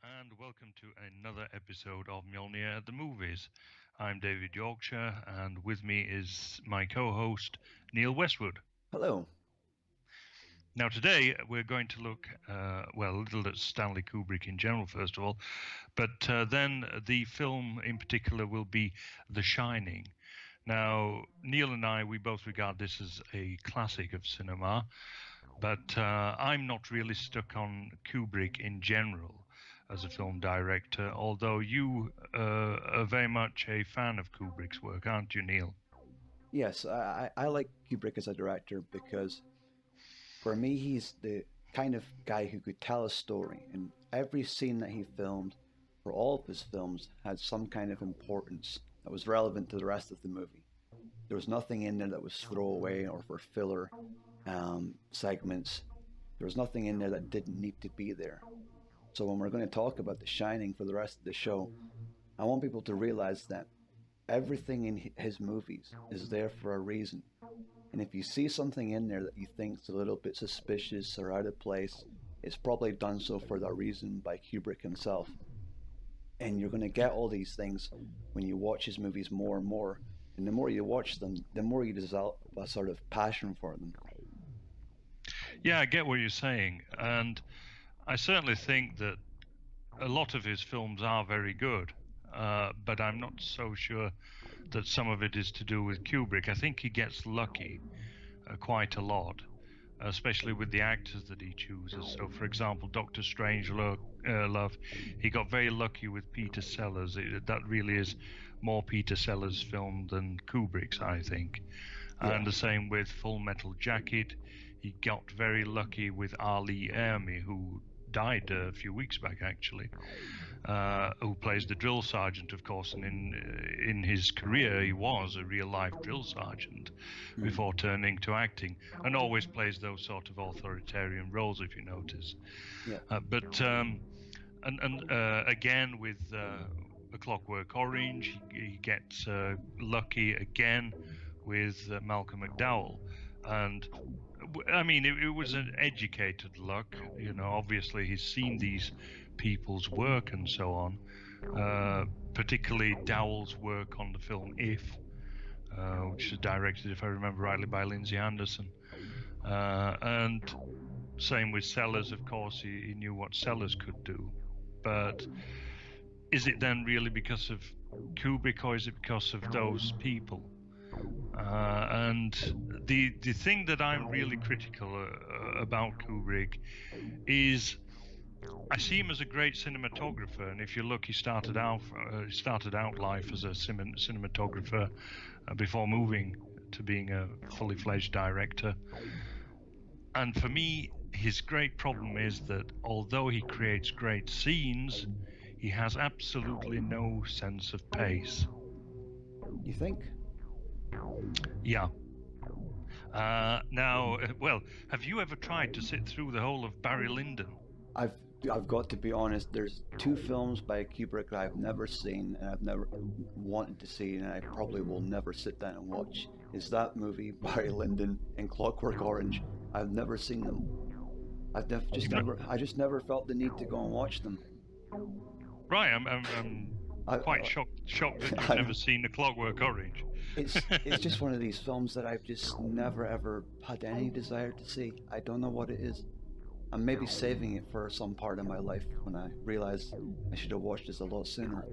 and welcome to another episode of Mjolnir at the Movies. I'm David Yorkshire, and with me is my co-host, Neil Westwood. Hello. Now, today we're going to look, a little at Stanley Kubrick in general, first of all, but then the film in particular will be The Shining. Now, Neil and I, we both regard this as a classic of cinema, but I'm not really stuck on Kubrick in general as a film director, although you are very much a fan of Kubrick's work, aren't you, Neil? Yes, I like Kubrick as a director because for me he's the kind of guy who could tell a story, and every scene that he filmed for all of his films had some kind of importance that was relevant to the rest of the movie. There was nothing in there that was throwaway or for filler segments. There was nothing in there that didn't need to be there. So when we're going to talk about The Shining for the rest of the show, I want people to realize that everything in his movies is there for a reason. And if you see something in there that you think is a little bit suspicious or out of place, it's probably done so for that reason by Kubrick himself. And you're going to get all these things when you watch his movies more and more. And the more you watch them, the more you develop a sort of passion for them. Yeah, I get what you're saying. And I certainly think that a lot of his films are very good. But I'm not so sure that some of it is to do with Kubrick. I think he gets lucky quite a lot, especially with the actors that he chooses. So, for example, Dr. Strangelove, he got very lucky with Peter Sellers. That really is more Peter Sellers' film than Kubrick's, I think. Yeah. And the same with Full Metal Jacket. He got very lucky with Ali Ermey, who died a few weeks back, actually, who plays the drill sergeant, of course, and in his career he was a real-life drill sergeant before turning to acting, and always plays those sort of authoritarian roles, if you notice. Yeah. Again with A Clockwork Orange, he gets lucky again with Malcolm McDowell. And I mean, it was an educated luck, you know. Obviously, he's seen these people's work and so on, particularly Dowell's work on the film If, which is directed, if I remember rightly, by Lindsay Anderson. And same with Sellers, of course, he knew what Sellers could do. But is it then really because of Kubrick, or is it because of those people? And the thing that I'm really critical about Kubrick is I see him as a great cinematographer, and if you look, he started out life as a cinematographer before moving to being a fully fledged director. And for me, his great problem is that although he creates great scenes, he has absolutely no sense of pace. You think? Yeah. Now, have you ever tried to sit through the whole of Barry Lyndon? I've got to be honest. There's two films by Kubrick that I've never seen and I've never wanted to see, and I probably will never sit down and watch. Is that movie, Barry Lyndon, and Clockwork Orange. I've never seen them. I just never felt the need to go and watch them. Right. I'm quite shocked that you've never seen The Clockwork Orange. It's just one of these films that I've just never ever had any desire to see. I don't know what it is. I'm maybe saving it for some part of my life when I realize I should have watched this a lot sooner.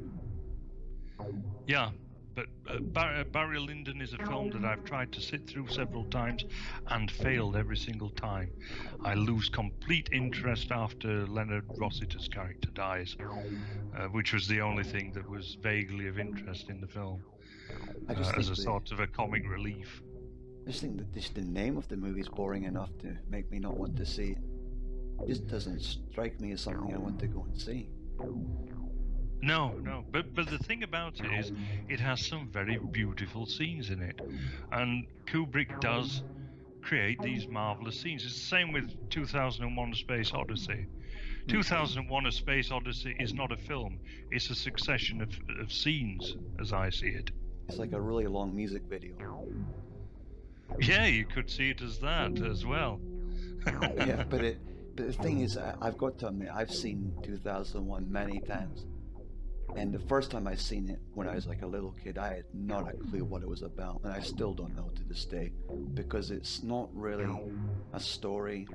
Yeah, but Barry Lyndon is a film that I've tried to sit through several times and failed every single time. I lose complete interest after Leonard Rossiter's character dies, which was the only thing that was vaguely of interest in the film, as a sort of a comic relief. I just think that the name of the movie is boring enough to make me not want to see it. It just doesn't strike me as something I want to go and see. No, but the thing about it is it has some very beautiful scenes in it, and Kubrick does create these marvelous scenes. It's the same with 2001: A Space Odyssey. 2001: A Space Odyssey is not a film, it's a succession of scenes, as I see it. It's like a really long music video. Yeah, you could see it as that as well. Yeah, but But the thing is, I've got to admit, I've seen 2001 many times. And the first time I seen it, when I was like a little kid, I had not a clue what it was about. And I still don't know to this day. Because it's not really a story.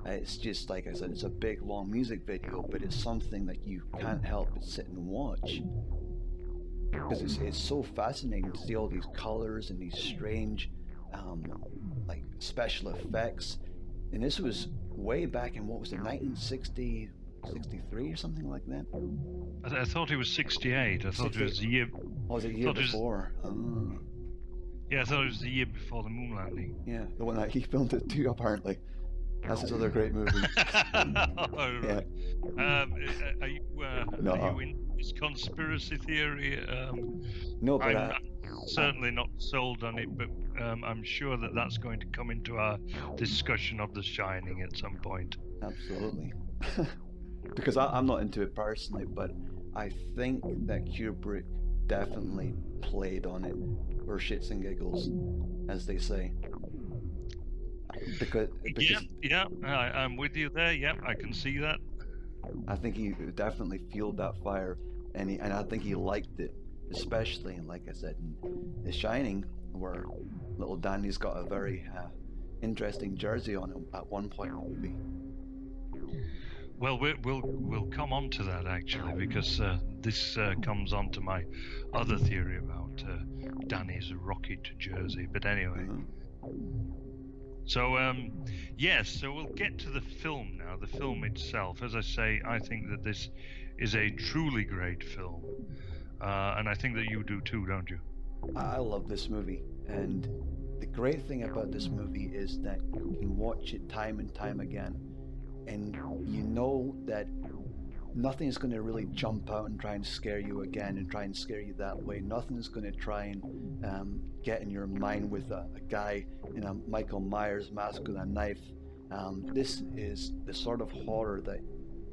It's just, like I said, it's a big, long music video. But it's something that you can't help but sit and watch. Because it's so fascinating to see all these colors and these strange, like, special effects. And this was way back in, what was it, 1960, 63 or something like that? I thought it was 68. I thought it was the year... Oh, was it the year before? Yeah, I thought it was the year before the moon landing. Yeah, the one that he filmed it too, apparently. That's his other great movie. Oh, right. Yeah. Are you No. are you in this conspiracy theory? No, but I'm certainly not sold on it, but I'm sure that that's going to come into our discussion of The Shining at some point. absolutely. Because I'm not into it personally, but I think that Kubrick definitely played on it for shits and giggles, as they say. Because I'm with you there. Yeah, I can see that. I think he definitely fueled that fire, and I think he liked it, especially, like I said, in The Shining, where little Danny's got a very interesting jersey on him at one point in the movie. Well, we'll come on to that actually, because this comes on to my other theory about Danny's rocket jersey. But anyway. So, yes, so we'll get to the film now, the film itself. As I say, I think that this is a truly great film. And I think that you do too, don't you? I love this movie. And the great thing about this movie is that you can watch it time and time again. And you know that nothing's going to really jump out and try and scare you again and try and scare you that way. Nothing's going to try and get in your mind with a guy in a Michael Myers mask with a knife. This is the sort of horror that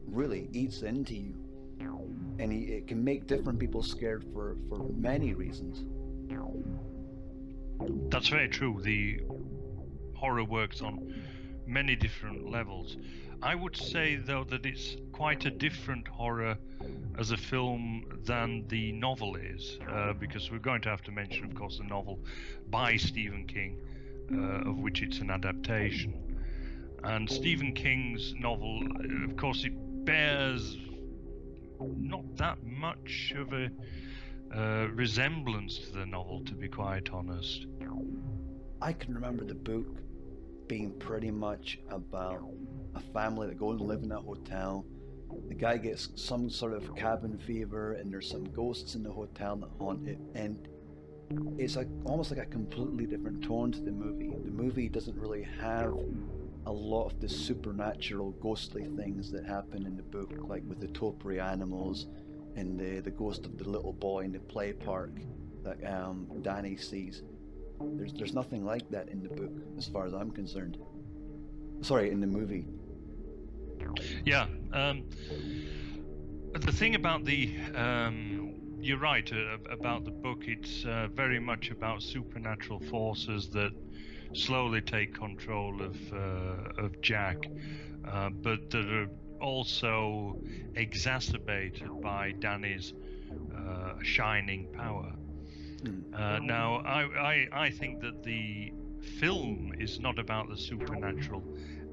really eats into you. And it can make different people scared for many reasons. That's very true. The horror works on many different levels. I would say, though, that it's quite a different horror as a film than the novel is, because we're going to have to mention, of course, the novel by Stephen King, of which it's an adaptation. And Stephen King's novel, of course, it bears not that much of a resemblance to the novel, to be quite honest. I can remember the book being pretty much about a family that go and live in a hotel. The guy gets some sort of cabin fever, and there's some ghosts in the hotel that haunt it, and it's almost like a completely different tone to the movie. The movie doesn't really have a lot of the supernatural, ghostly things that happen in the book, like with the topiary animals and the ghost of the little boy in the play park that Danny sees. There's nothing like that in the book, as far as I'm concerned. Sorry, in the movie. Yeah. The thing about the you're right about the book. It's very much about supernatural forces that slowly take control of Jack, but that are also exacerbated by Danny's shining power. Now, I think that the film is not about the supernatural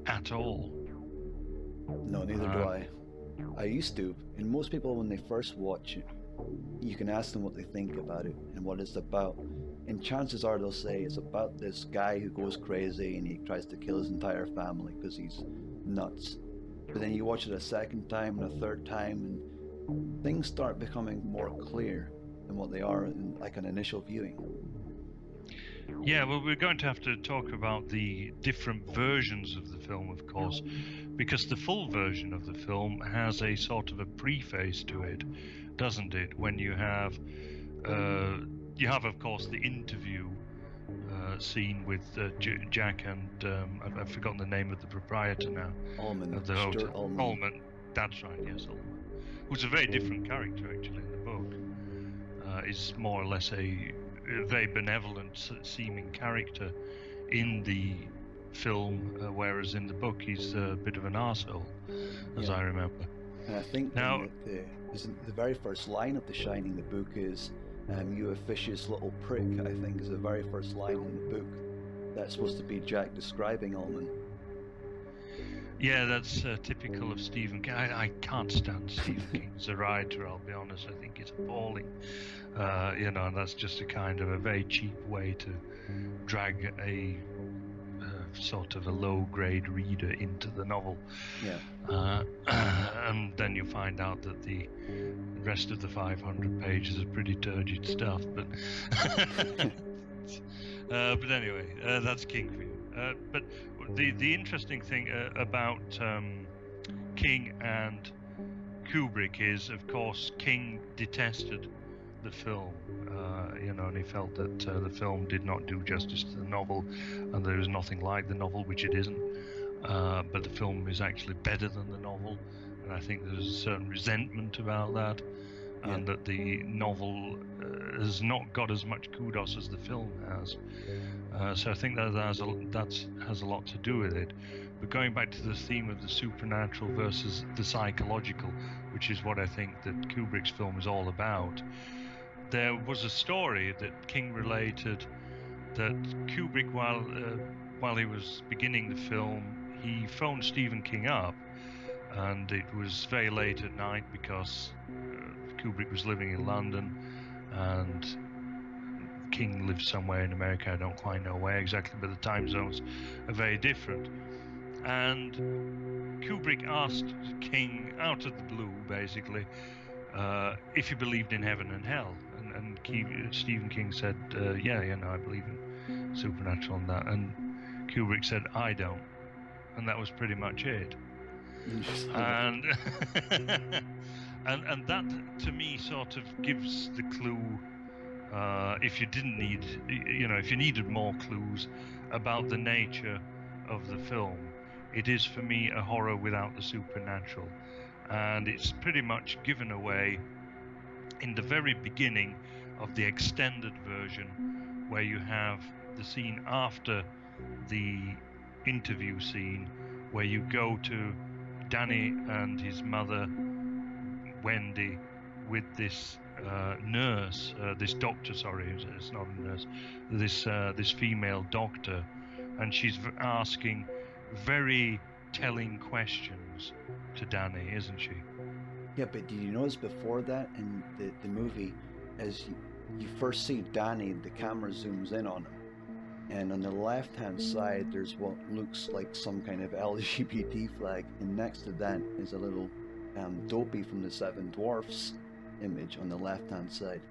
at all. No, neither do I. I used to. And most people, when they first watch it, you can ask them what they think about it and what it's about. And chances are they'll say it's about this guy who goes crazy and he tries to kill his entire family because he's nuts. But then you watch it a second time and a third time, and things start becoming more clear than what they are in like an initial viewing. Yeah, well, we're going to have to talk about the different versions of the film, of course, because the full version of the film has a sort of a preface to it, doesn't it? When you have, of course, the interview scene with Jack and I've forgotten the name of the proprietor now. Allman. The hotel. Allman. Allman. That's right. Yes, Allman. Who's a very different character actually in the book. Is more or less a very benevolent seeming character in the film, whereas in the book he's a bit of an arsehole, as Yeah. I remember. And I think Now, the very first line of The Shining, the book, is "You officious little prick." I think is the very first line in the book. That's supposed to be Jack describing Ullman. yeah, that's typical of Stephen King. I can't stand Stephen King as a writer, I'll be honest. I think it's appalling. And that's just a kind of a very cheap way to drag a sort of a low-grade reader into the novel. Yeah. And then you find out that the rest of the 500 pages are pretty turgid stuff. But but anyway, that's King for you. But the interesting thing about King and Kubrick is, of course, King detested the film, and he felt that the film did not do justice to the novel, and there is nothing like the novel, which it isn't. But the film is actually better than the novel, and I think there's a certain resentment about that, and that the novel has not got as much kudos as the film has. So I think that has a lot to do with it. But going back to the theme of the supernatural versus the psychological, which is what I think that Kubrick's film is all about, there was a story that King related that Kubrick, while he was beginning the film, he phoned Stephen King up, and it was very late at night because Kubrick was living in London and King lives somewhere in America. I don't quite know where exactly, but the time zones are very different. And Kubrick asked King out of the blue, basically, if he believed in heaven and hell. And Stephen King said, yeah, I believe in supernatural and that. And Kubrick said, I don't. And that was pretty much it. And and that, to me, sort of gives the clue, if you didn't need, if you needed more clues about the nature of the film, it is, for me, a horror without the supernatural. And it's pretty much given away in the very beginning of the extended version, where you have the scene after the interview scene, where you go to Danny and his mother, Wendy, with this nurse, this doctor, sorry, it's not a nurse, this female doctor, and she's asking very telling questions to Danny, isn't she? Yeah, but did you notice before that in the movie, as you first see Danny, the camera zooms in on him, and on the left-hand side there's what looks like some kind of LGBT flag, and next to that is a little Dopey from the Seven Dwarfs image on the left-hand side.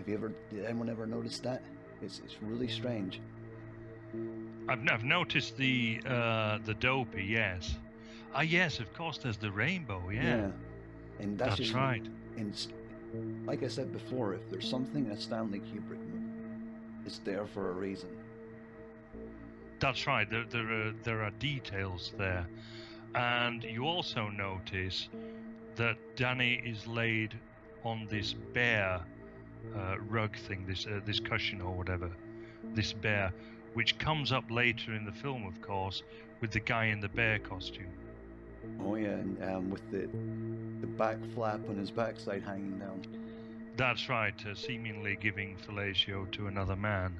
Did anyone ever notice that? It's really strange. I've noticed the Dopey, yes. Ah, yes, of course, there's the rainbow, yeah. And that's right. And like I said before, if there's something in a Stanley Kubrick movie, it's there for a reason. That's right. There are details there, and you also notice that Danny is laid on this bear rug thing, this cushion or whatever, this bear, which comes up later in the film, of course, with the guy in the bear costume. Oh yeah, and with the back flap on his backside hanging down. That's right, seemingly giving fellatio to another man.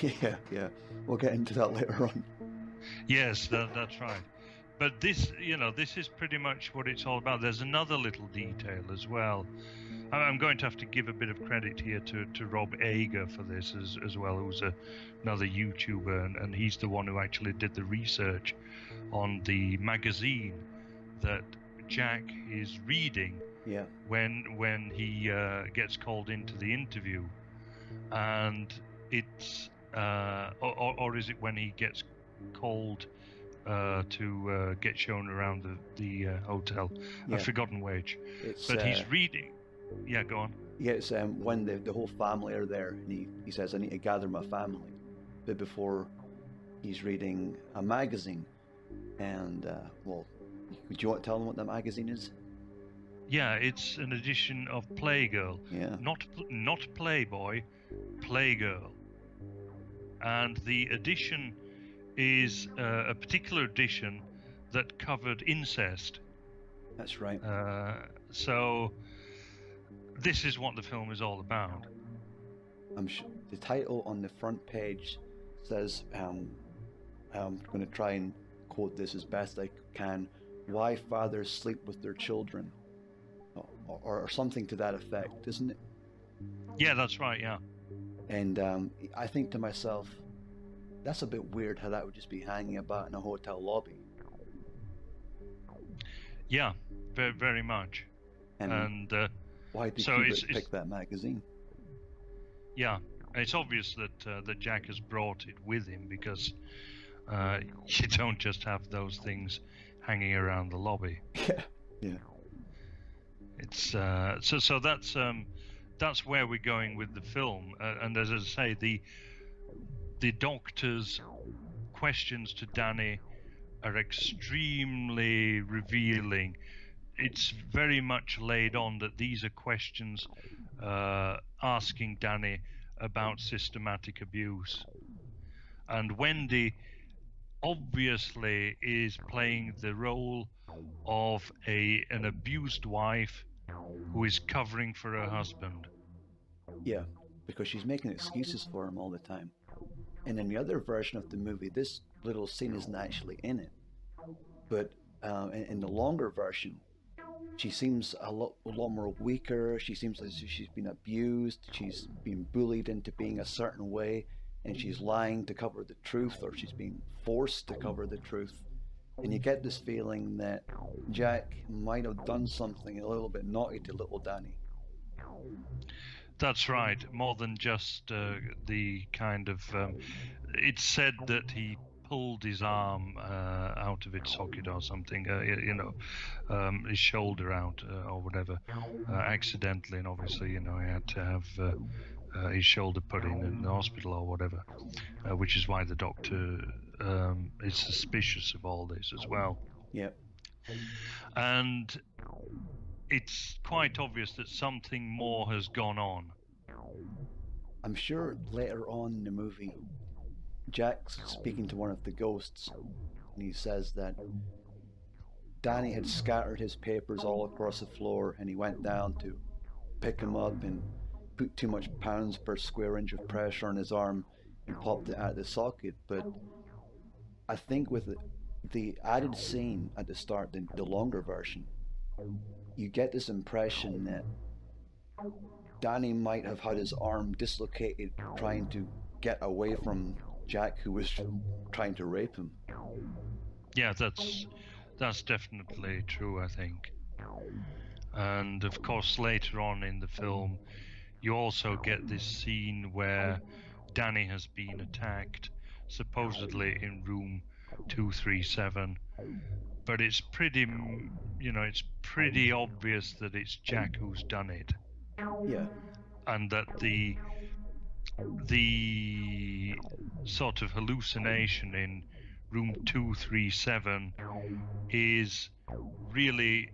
Yeah. We'll get into that later on. Yes, that's right. But this is pretty much what it's all about. There's another little detail as well. I'm going to have to give a bit of credit here to Rob Ager for this as well, who's another YouTuber, and he's the one who actually did the research on the magazine that Jack is reading when he gets called into the interview. And it's or is it when he gets called to get shown around the hotel? I've forgotten which. But he's reading. Yeah, go on. Yeah, it's when the whole family are there, and he says, I need to gather my family. But before, he's reading a magazine. And, well, would you want to tell them what that magazine is? Yeah, it's an edition of Playgirl. Yeah. Not Playboy, Playgirl. And the edition is a particular edition that covered incest. That's right. So this is what the film is all about. I'm sure the title on the front page says, I'm going to try and quote this as best I can, "Why fathers sleep with their children," or something to that effect, isn't it? Yeah, that's right, yeah. And I think to myself, that's a bit weird how that would just be hanging about in a hotel lobby. Yeah, very, very much. And why did so Kubrick pick that magazine? Yeah, it's obvious that Jack has brought it with him, because you don't just have those things hanging around the lobby. Yeah. It's so that's where we're going with the film. And as I say, the doctor's questions to Danny are extremely revealing. It's very much laid on that these are questions asking Danny about systematic abuse. And Wendy obviously is playing the role of an abused wife who is covering for her husband. Yeah, because she's making excuses for him all the time. And in the other version of the movie, this little scene isn't actually in it. But in the longer version, she seems a lot more weaker. She seems like she's been abused. She's been bullied into being a certain way, and she's lying to cover the truth, or she's being forced to cover the truth. And you get this feeling that Jack might have done something a little bit naughty to little Danny. That's right. More than just the kind of... it's said that he pulled his arm out of its socket or something, his shoulder out or whatever, accidentally, and obviously, he had to have his shoulder put in the hospital or whatever, which is why the doctor is suspicious of all this as well. Yep. And it's quite obvious that something more has gone on. I'm sure later on in the movie, Jack's speaking to one of the ghosts, and he says that Danny had scattered his papers all across the floor, and he went down to pick them up and put too much pounds per square inch of pressure on his arm and popped it out of the socket. But I think with the added scene at the start, the longer version, you get this impression that Danny might have had his arm dislocated trying to get away from Jack, who was trying to rape him. Yeah, that's definitely true, I think. And of course, later on in the film, you also get this scene where Danny has been attacked, supposedly in room 237, but it's pretty obvious that it's Jack who's done it. Yeah. And that the sort of hallucination in room 237 is really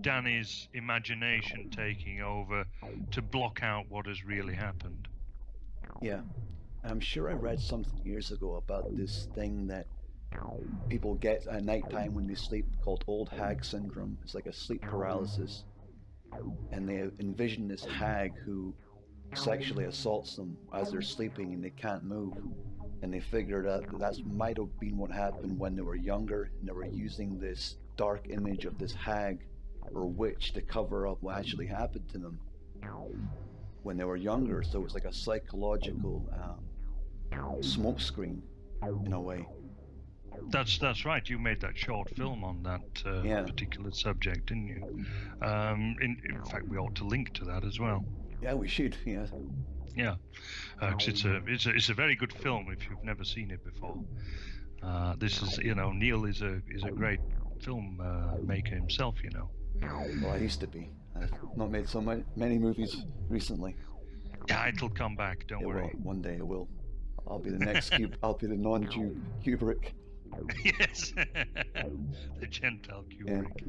Danny's imagination taking over to block out what has really happened. Yeah. I'm sure I read something years ago about this thing that people get at night time when they sleep called old hag syndrome. It's like a sleep paralysis. And they envision this hag who sexually assaults them as they're sleeping and they can't move. And they figured out that might have been what happened when they were younger, and they were using this dark image of this hag or witch to cover up what actually happened to them when they were younger. So it's like a psychological smokescreen in a way. That's right. You made that short film on that particular subject, didn't you? In fact, we ought to link to that as well. Yeah, we should. Yeah. Yeah, because it's a very good film if you've never seen it before. This is Neil is a great film maker himself. Well, I used to be. I've not made so many movies recently. Yeah, it'll come back. Don't worry. Well, one day it will. I'll be the next I'll be the non-Jew Kubrick. Yes, the Gentile Kubrick.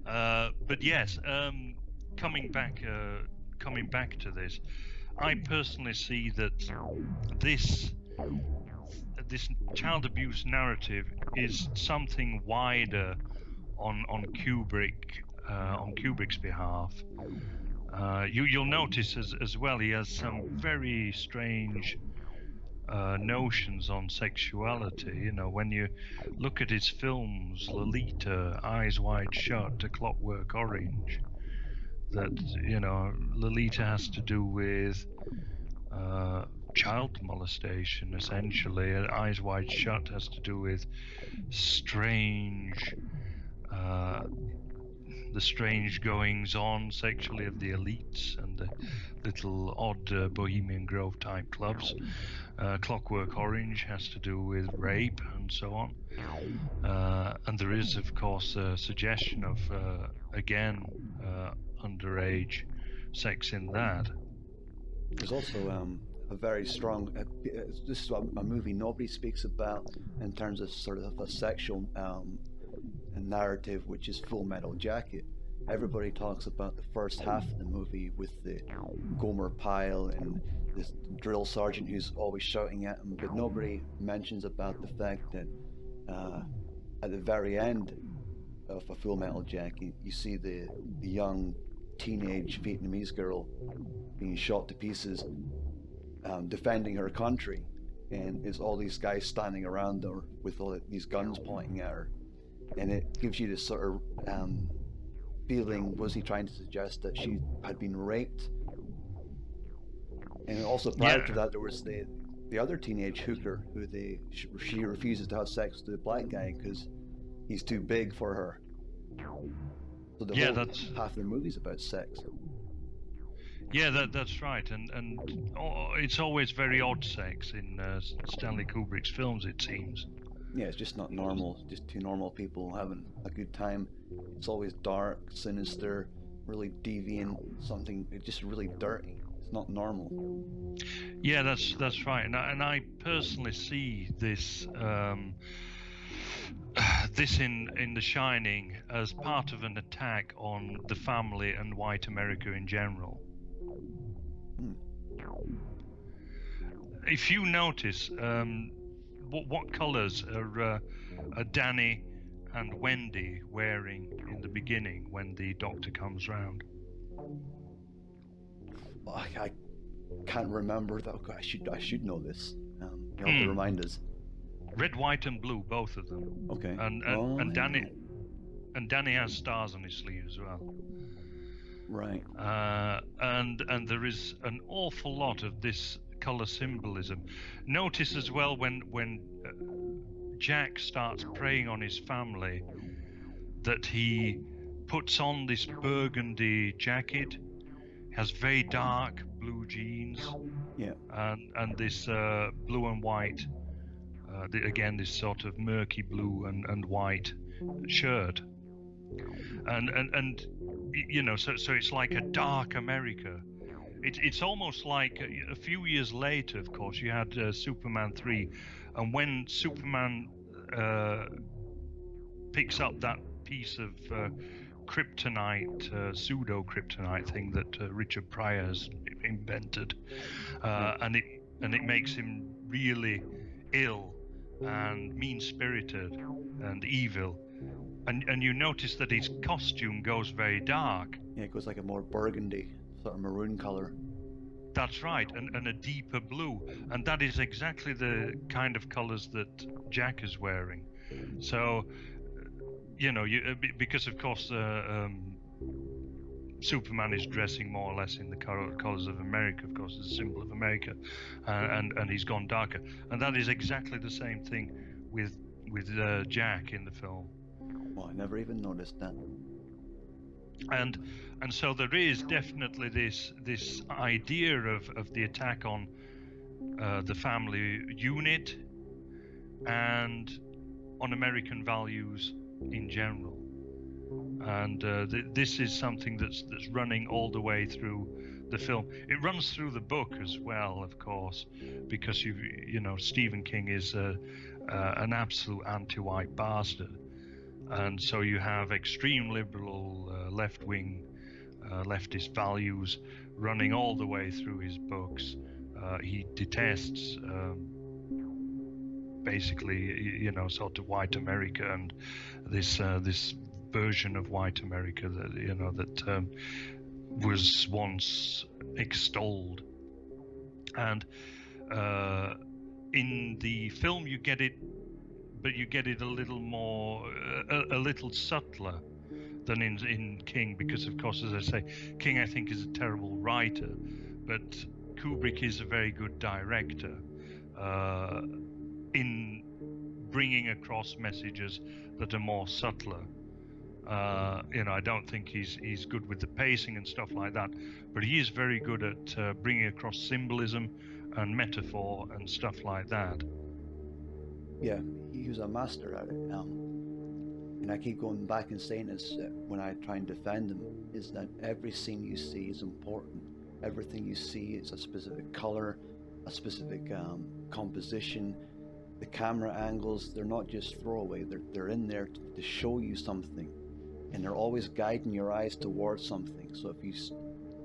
Yeah. But yes, coming back to this, I personally see that this child abuse narrative is something wider on Kubrick's behalf. You'll notice as well he has some very strange notions on sexuality. You know, when you look at his films, Lolita, Eyes Wide Shut, A Clockwork Orange, that, you know, Lolita has to do with child molestation, essentially. Eyes Wide Shut has to do with strange, the strange goings on sexually of the elites and the little odd Bohemian Grove type clubs. Clockwork Orange has to do with rape and so on. And there is, of course, a suggestion of, again, underage sex in that. There's also a very strong, this is a movie nobody speaks about in terms of sort of a sexual narrative, which is Full Metal Jacket. Everybody talks about the first half of the movie with the Gomer Pyle and this drill sergeant who's always shouting at him, but nobody mentions about the fact that at the very end of A Full Metal Jacket, you see the young teenage Vietnamese girl being shot to pieces, defending her country, and there's all these guys standing around her with all these guns pointing at her, and it gives you this sort of feeling, was he trying to suggest that she had been raped? And also prior to that, there was the other teenage hooker who she refuses to have sex with the black guy because he's too big for her. So the whole half of the movie's about sex. Yeah, that's right, and it's always very odd sex in Stanley Kubrick's films, it seems. Yeah, it's just not normal. Just two normal people having a good time. It's always dark, sinister, really deviant, something just really dirty. It's not normal. Yeah, that's right, and I personally see this this in The Shining as part of an attack on the family and white America in general. If you notice, what colours are Danny and Wendy wearing in the beginning when the doctor comes round? I can't remember that. I should know this. You have to remind us. Red, white, and blue, both of them. Okay. And Danny has stars on his sleeve as well. Right. And there is an awful lot of this color symbolism. Notice as well when Jack starts preying on his family that he puts on this burgundy jacket, has very dark blue jeans, and this blue and white, again this sort of murky blue and white shirt, and you know, so it's like a dark America. It's almost like a few years later, of course, you had Superman 3, and when Superman picks up that piece of kryptonite, pseudo-kryptonite thing that Richard Pryor has invented, and it makes him really ill and mean-spirited and evil, and you notice that his costume goes very dark. Yeah, it goes like a more burgundy, sort of maroon color. That's right, and a deeper blue, and that is exactly the kind of colors that Jack is wearing. So, you know, because of course Superman is dressing more or less in the colors of America, of course, the symbol of America, and he's gone darker, and that is exactly the same thing with Jack in the film. Well, I never even noticed that. And so there is definitely this idea of the attack on the family unit and on American values in general. And this is something that's running all the way through the film. It runs through the book as well, of course, because you know Stephen King is an absolute anti-white bastard. And so you have extreme liberal, left-wing, leftist values running all the way through his books. He detests basically, sort of white America, and this version of white America that was once extolled. And in the film you get it, but you get it a little more, a little subtler than in King, because of course, as I say, King I think is a terrible writer, but Kubrick is a very good director in bringing across messages that are more subtler. I don't think he's good with the pacing and stuff like that, but he is very good at bringing across symbolism and metaphor and stuff like that. Yeah, he was a master at it. And I keep going back and saying this when I try and defend him, is that every scene you see is important. Everything you see is a specific color, a specific composition. The camera angles, they're not just throwaway, they're in there to show you something. And they're always guiding your eyes towards something. So if you,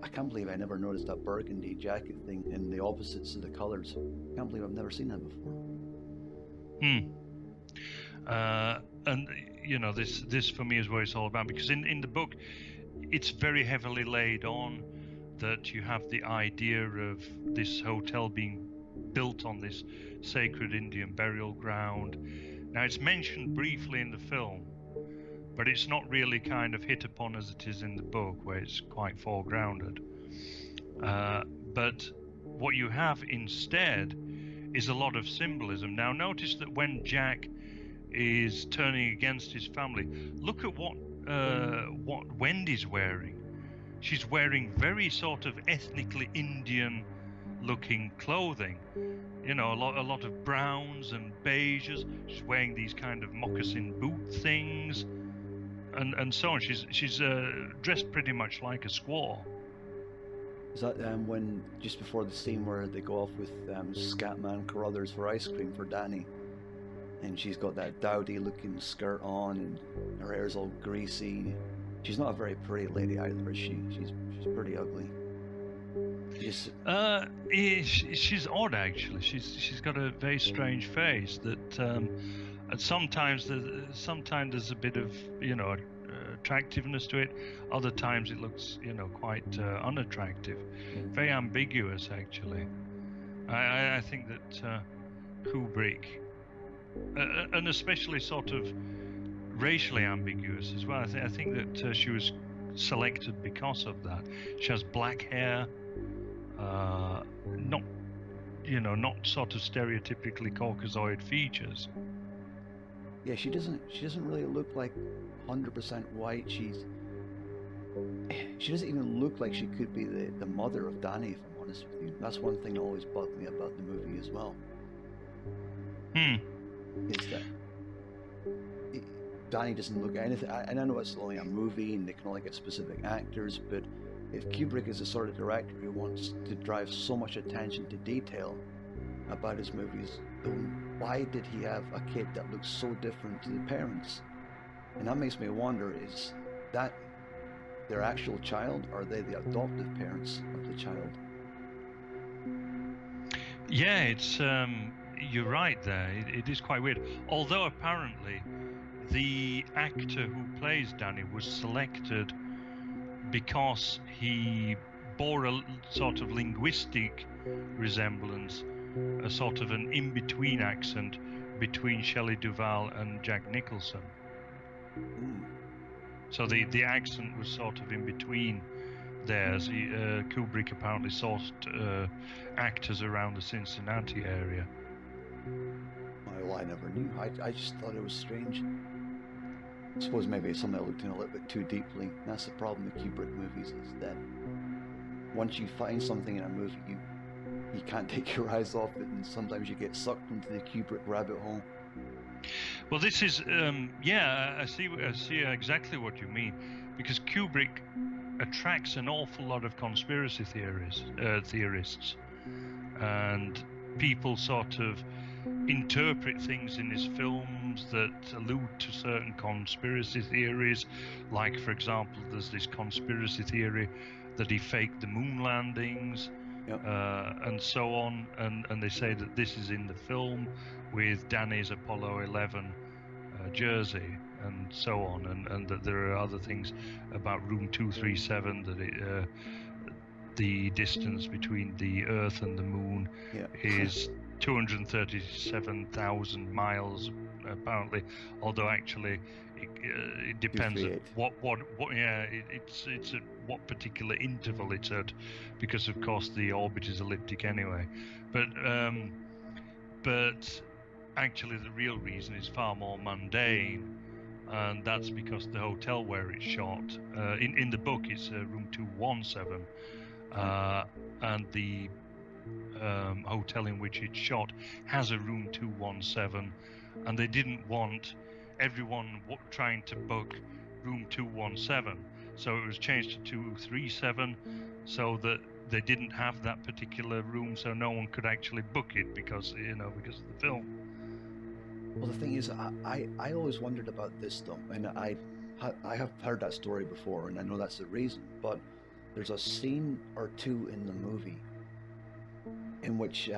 I can't believe I never noticed that burgundy jacket thing and the opposites of the colors. I can't believe I've never seen that before. And this for me is what it's all about, because in the book it's very heavily laid on that you have the idea of this hotel being built on this sacred Indian burial ground. Now it's mentioned briefly in the film, but it's not really kind of hit upon as it is in the book, where it's quite foregrounded. But what you have instead is a lot of symbolism. Now notice that when Jack is turning against his family, look at what Wendy's wearing. She's wearing very sort of ethnically Indian looking clothing. A lot of browns and beiges. She's wearing these kind of moccasin boot things, and so on. She's dressed pretty much like a squaw. Is that when, just before the scene where they go off with Scatman Carruthers for ice cream for Danny, and she's got that dowdy looking skirt on and her hair's all greasy? She's not a very pretty lady either, is she? She's pretty ugly. She's odd actually. She's got a very strange face that sometimes there's a bit of attractiveness to it. Other times it looks quite unattractive. Very ambiguous actually. I think that Kubrick, and especially sort of racially ambiguous as well. I think that she was selected because of that. She has black hair, not sort of stereotypically Caucasoid features. Yeah, she doesn't really look like 100% white. She doesn't even look like she could be the mother of Danny, if I'm honest with you. That's one thing that always bugged me about the movie as well. Is that Danny doesn't look anything, and I know it's only a movie and they can only get specific actors, but if Kubrick is the sort of director who wants to drive so much attention to detail about his movies, then why did he have a kid that looks so different to the parents? And that makes me wonder, is that their actual child, or are they the adoptive parents of the child? Yeah, it's you're right there. It is quite weird. Although apparently the actor who plays Danny was selected because he bore a sort of linguistic resemblance, a sort of an in-between accent between Shelley Duvall and Jack Nicholson. So the accent was sort of in between theirs. Kubrick apparently sourced actors around the Cincinnati area. Well, I never knew. I just thought it was strange. I suppose maybe it's something I looked in a little bit too deeply. That's the problem with Kubrick movies, is that once you find something in a movie, you can't take your eyes off it, and sometimes you get sucked into the Kubrick rabbit hole. Well, this is I see exactly what you mean, because Kubrick attracts an awful lot of conspiracy theorists, and people sort of interpret things in his films that allude to certain conspiracy theories. Like, for example, there's this conspiracy theory that he faked the moon landings, Yep. and so on, and they say that this is in the film with Danny's Apollo 11 jersey and so on, and that there are other things about room 237, that the distance between the Earth and the Moon is 237,000 miles apparently, although actually it depends at what it's at what particular interval it's at, because of course the orbit is elliptic anyway, but actually the real reason is far more mundane, and that's because the hotel where it's shot, in the book it's room 217, and the hotel in which it's shot has a room 217, and they didn't want everyone trying to book room 217, so it was changed to 237, so that they didn't have that particular room, so no one could actually book it because of the film. Well, the thing is, I always wondered about this though, and I have heard that story before, and I know that's the reason, but there's a scene or two in the movie in which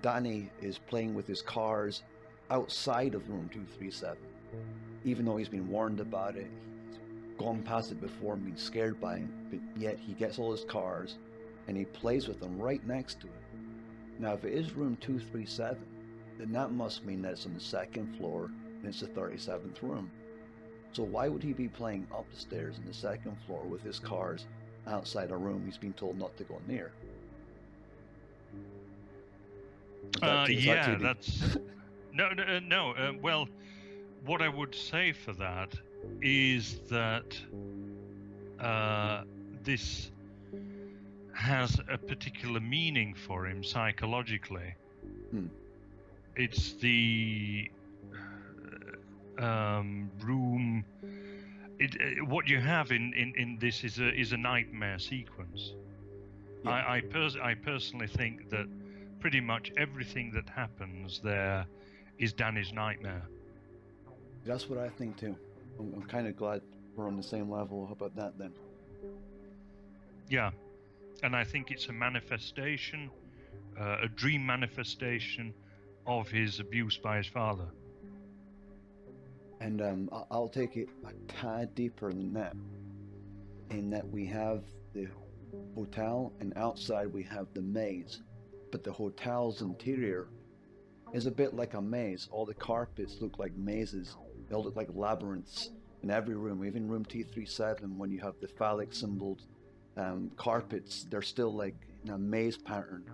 Danny is playing with his cars outside of room 237, even though he's been warned about it, he's gone past it before and been scared by it, but yet he gets all his cars and he plays with them right next to it. Now, if it is room 237, then that must mean that it's on the second floor and it's the 37th room. So why would he be playing up the stairs in the second floor with his cars outside a room he's been told not to go near? That's no. Well, what I would say for that is that this has a particular meaning for him psychologically. It's the room. What you have in this is a nightmare sequence. I personally think that pretty much everything that happens there is Danny's nightmare. That's what I think too. I'm kind of glad we're on the same level about that then. Yeah, and I think it's a manifestation, a dream manifestation of his abuse by his father. And I'll take it a tad deeper than that, in that we have the hotel and outside we have the maze, but the hotel's interior is a bit like a maze. All the carpets look like mazes. They all look like labyrinths in every room. Even room T37, when you have the phallic symboled carpets, they're still like in a maze pattern.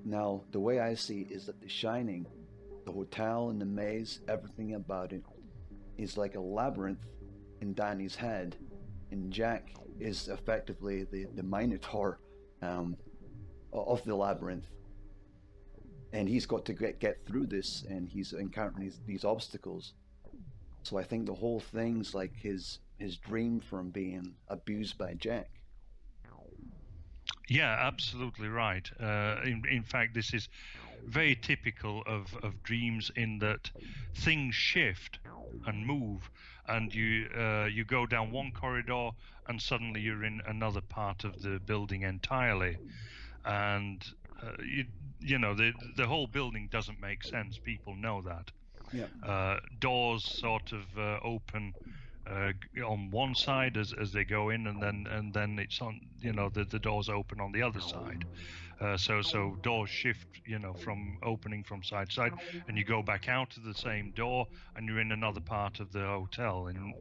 Now, the way I see it is that The Shining, the hotel and the maze, everything about it, is like a labyrinth in Danny's head, and Jack is effectively the Minotaur of the labyrinth, and he's got to get through this, and he's encountering these obstacles. So I think the whole thing's like his dream from being abused by Jack. Yeah, absolutely right. In fact, this is very typical of dreams, in that things shift and move, and you go down one corridor and suddenly you're in another part of the building entirely, and the whole building doesn't make sense. People know that. Yeah. Doors sort of open on one side as they go in, and then it's on, the doors open on the other side. So doors shift, from opening from side to side, and you go back out of the same door and you're in another part of the hotel. And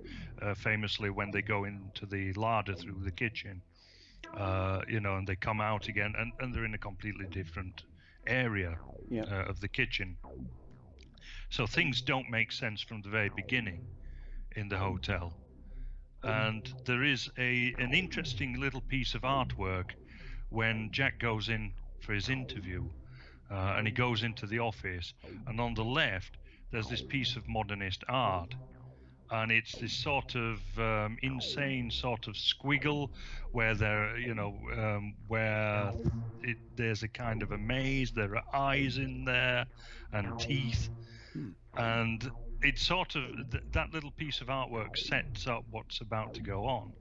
famously, when they go into the larder through the kitchen, and they come out again, and they're in a completely different area of the kitchen. So things don't make sense from the very beginning in the hotel. And there is an interesting little piece of artwork when Jack goes in for his interview, and he goes into the office, and on the left there's this piece of modernist art, and it's this sort of insane sort of squiggle where there's a kind of a maze. There are eyes in there and teeth, and it's sort of that little piece of artwork sets up what's about to go on.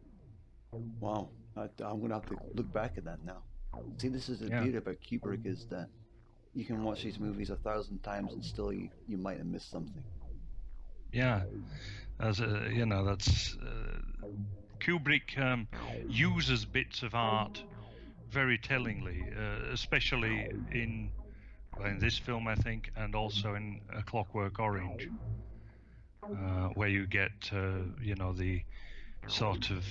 Wow, I'm gonna have to look back at that now. See, this is the Yeah. beauty about Kubrick, is that you can watch these movies 1,000 times and still you might have missed something. Yeah, that's Kubrick uses bits of art very tellingly, especially in this film, I think, and also in A Clockwork Orange, where you get the sort of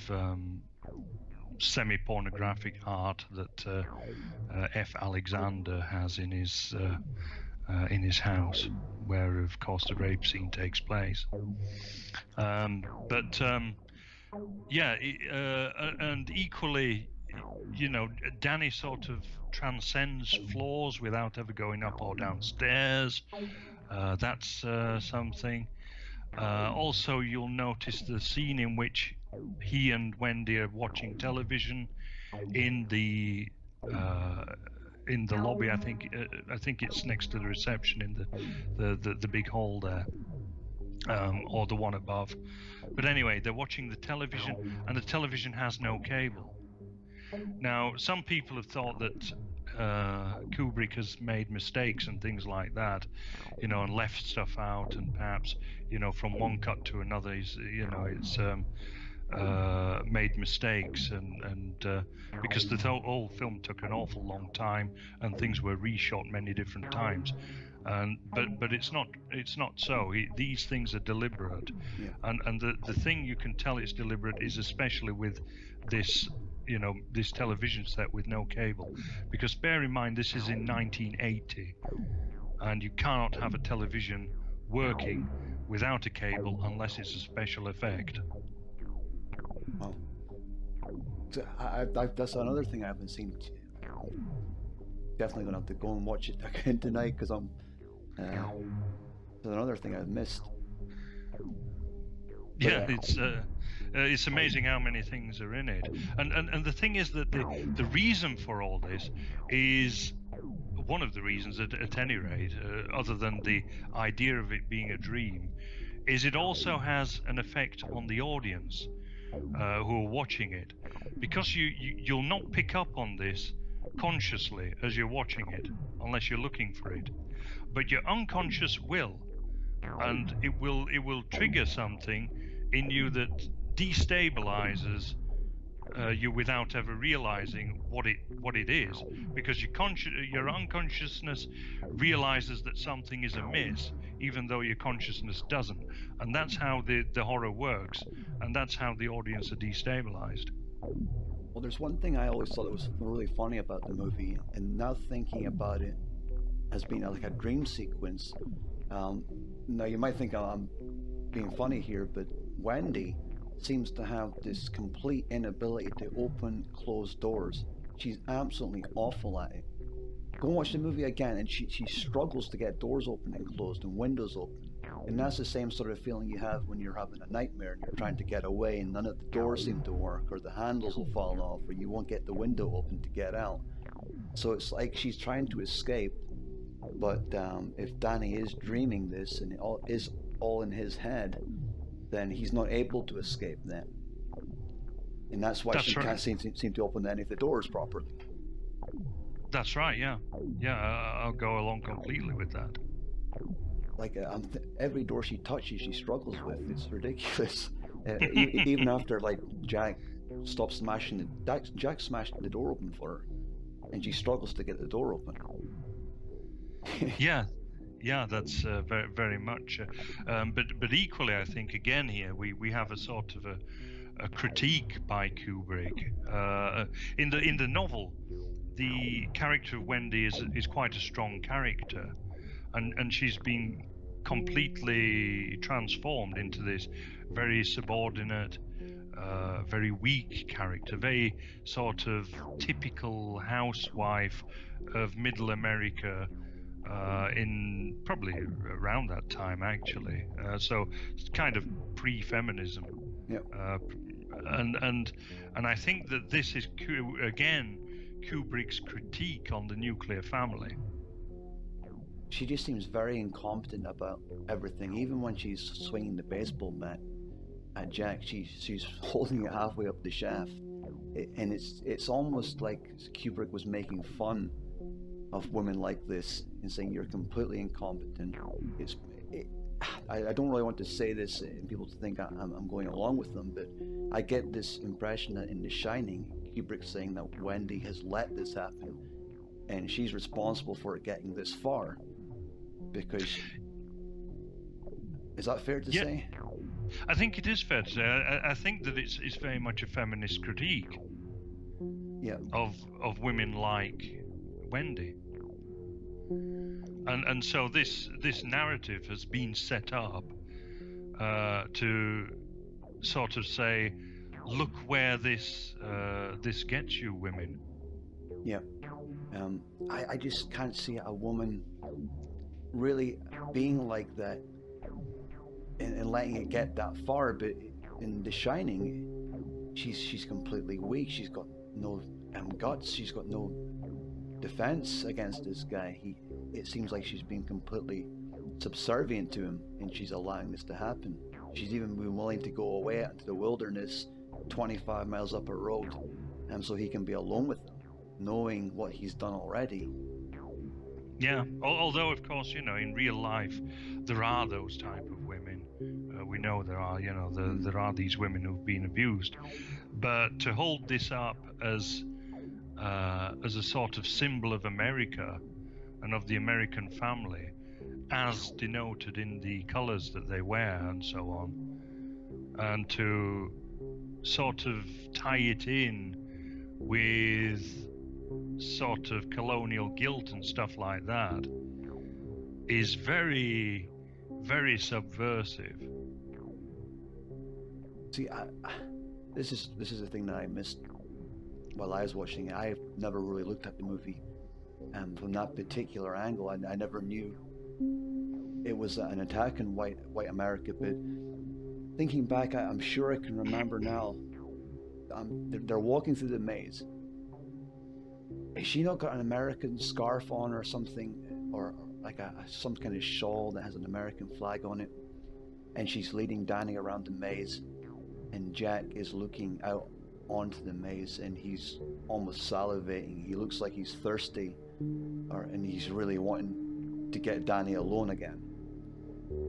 semi-pornographic art that F. Alexander has in his house, where of course the rape scene takes place. And equally, Danny sort of transcends floors without ever going up or downstairs. That's something. Also, you'll notice the scene in which he and Wendy are watching television in the lobby. I think it's next to the reception in the big hall there, or the one above. But anyway, they're watching the television, and the television has no cable. Now, some people have thought that Kubrick has made mistakes and things like that, and left stuff out, and perhaps, from one cut to another, it's made mistakes, and because the whole film took an awful long time, and things were reshot many different times. But it's not so. These things are deliberate, Yeah. and the thing you can tell it's deliberate is especially with this this television set with no cable, because bear in mind this is in 1980, and you cannot have a television working without a cable unless it's a special effect. Well, so that's another thing I haven't seen. Definitely gonna have to go and watch it again tonight, because I'm. There's another thing I've missed. Yeah, it's amazing how many things are in it, and the thing is that the reason for all this is one of the reasons, at any rate, other than the idea of it being a dream, is it also has an effect on the audience who are watching it, because you'll not pick up on this consciously as you're watching it unless you're looking for it, but your unconscious will, and it will trigger something in you that destabilizes you without ever realizing what it is, because your unconsciousness realizes that something is amiss even though your consciousness doesn't, and that's how the horror works, and that's how the audience are destabilized. Well, there's one thing I always thought was really funny about the movie, and now thinking about it as being like a dream sequence. Now you might think I'm being funny here, but Wendy seems to have this complete inability to open closed doors. She's absolutely awful at it. Go and watch the movie again, and she struggles to get doors open and closed and windows open. And that's the same sort of feeling you have when you're having a nightmare and you're trying to get away and none of the doors seem to work, or the handles will fall off, or you won't get the window open to get out. So it's like she's trying to escape, but if Danny is dreaming this and it is all in his head, then he's not able to escape then. And that's why she can't seem to open any of the doors properly. That's right, yeah. I'll go along completely with that. Like every door she touches, she struggles with. It's ridiculous. Even after like Jack stops smashing Jack smashed the door open for her, and she struggles to get the door open. Yeah, that's very, very much. But equally, I think again here we have a sort of a critique by Kubrick. In the novel, the character of Wendy is quite a strong character, and she's been completely transformed into this very subordinate, very weak character, very sort of typical housewife of Middle America. In probably around that time, actually, so it's kind of pre-feminism. Yep. And I think that this is again Kubrick's critique on the nuclear family. She just seems very incompetent about everything. Even when she's swinging the baseball bat at Jack, she's holding it halfway up the shaft. And it's almost like Kubrick was making fun of women like this and saying you're completely incompetent. I don't really want to say this and people to think I'm going along with them, but I get this impression that in The Shining, Kubrick's saying that Wendy has let this happen and she's responsible for it getting this far. Because, is that fair to say? I think it is fair to say. I think that it's very much a feminist critique of women like Wendy. And so this narrative has been set up to sort of say, look where this gets you, women. Yeah. I just can't see a woman really being like that and letting it get that far. But in The Shining, she's completely weak. She's got no guts. She's got no defense against this guy. It seems like she's been completely subservient to him, and she's allowing this to happen. She's even been willing to go away into the wilderness 25 miles up a road, so he can be alone with them, knowing what he's done already. Yeah, although of course, in real life there are those type of women. We know there are, there are these women who've been abused, but to hold this up as a sort of symbol of America and of the American family, as denoted in the colors that they wear and so on, and to sort of tie it in with sort of colonial guilt and stuff like that, is very, very subversive. See, this is a thing that I missed while I was watching it. I've never really looked at the movie from that particular angle. I never knew it was an attack on white America. But thinking back, I'm sure I can remember now. They're walking through the maze. Has she not got an American scarf on or something, or like some kind of shawl that has an American flag on it? And she's leading Danny around the maze, and Jack is looking out onto the maze, and he's almost salivating. He looks like he's thirsty, and he's really wanting to get Danny alone again.